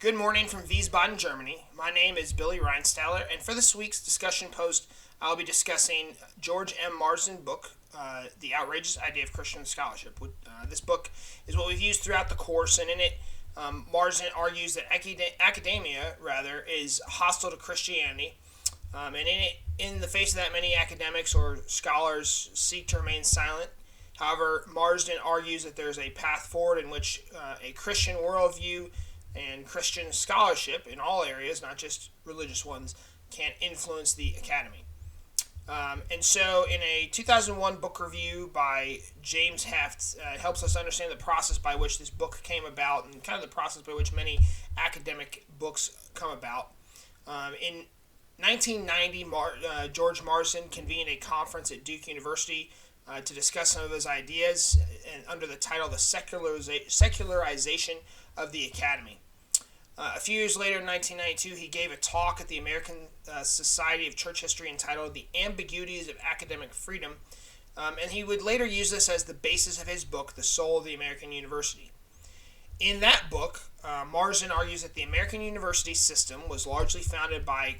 Good morning from Wiesbaden, Germany. My name is Billy Reinstaller, and for this week's discussion post, I'll be discussing George M. Marsden's book, The Outrageous Idea of Christian Scholarship. This book is what we've used throughout the course, and in it, Marsden argues that academia, is hostile to Christianity. In the face of that, many academics or scholars seek to remain silent. However, Marsden argues that there's a path forward in which a Christian worldview and Christian scholarship in all areas, not just religious ones, can influence the academy. And so, in a 2001 book review by James Heft, it helps us understand the process by which this book came about and kind of the process by which many academic books come about. In 1990, George Marsden convened a conference at Duke University to discuss some of his ideas and under the title The Secularization of the Academy. A few years later, in 1992, he gave a talk at the American Society of Church History entitled The Ambiguities of Academic Freedom, and he would later use this as the basis of his book, The Soul of the American University. In that book, Marsden argues that the American university system was largely founded by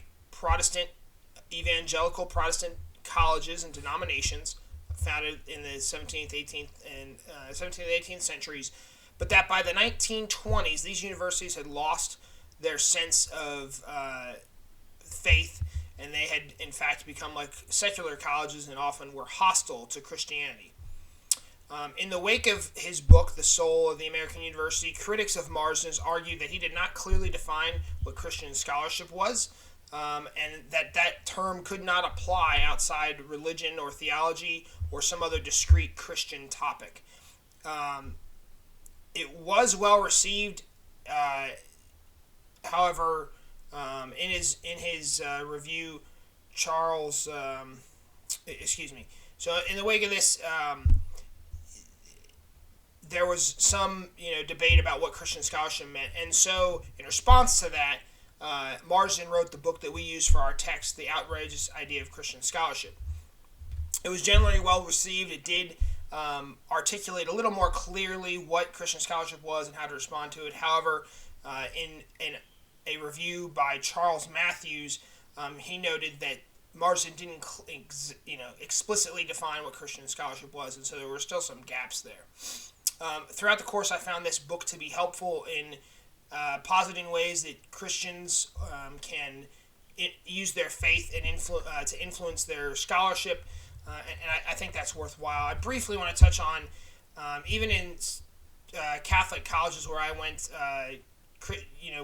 evangelical Protestant colleges and denominations founded in the 17th, 18th centuries, but that by the 1920s, these universities had lost their sense of faith, and they had, in fact, become like secular colleges and often were hostile to Christianity. In the wake of his book, The Soul of the American University, critics of Marsden's argued that he did not clearly define what Christian scholarship was, and that term could not apply outside religion or theology or some other discrete Christian topic. It was well received. However, in his review, Charles, So in the wake of this, there was some debate about what Christian scholarship meant, and so in response to that, Marsden wrote the book that we use for our text, The Outrageous Idea of Christian Scholarship. It was generally well received. It did articulate a little more clearly what Christian scholarship was and how to respond to it. However, in a review by Charles Matthews, he noted that Marsden didn't explicitly define what Christian scholarship was, and so there were still some gaps there. Throughout the course, I found this book to be helpful in positing ways that Christians can use their faith and to influence their scholarship. And I think that's worthwhile. I briefly want to touch on, even in Catholic colleges where I went,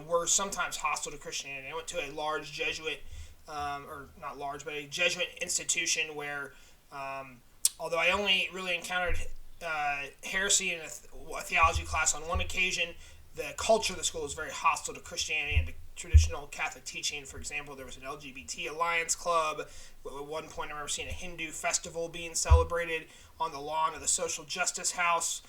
were sometimes hostile to Christianity. I went to a large Jesuit, or not large, but a Jesuit institution where, although I only really encountered heresy in a theology class on one occasion, the culture of the school was very hostile to Christianity and to traditional Catholic teaching. For example, there was an LGBT Alliance Club. At one point, I remember seeing a Hindu festival being celebrated on the lawn of the Social Justice House.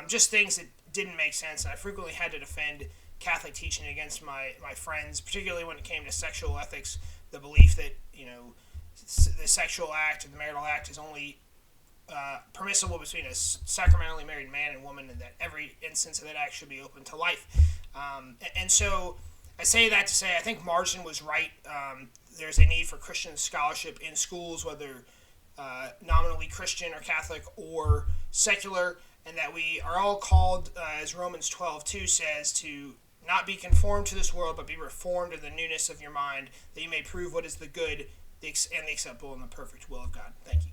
Just things that didn't make sense, and I frequently had to defend Catholic teaching against my friends, particularly when it came to sexual ethics, the belief that the sexual act or the marital act is only permissible between a sacramentally married man and woman, and that every instance of that act should be open to life. And so I say that to say I think Marsden was right. There's a need for Christian scholarship in schools, whether nominally Christian or Catholic or secular, and that we are all called, as Romans 12:2 says, to not be conformed to this world, but be reformed in the newness of your mind, that you may prove what is the good, and the acceptable, and the perfect will of God. Thank you.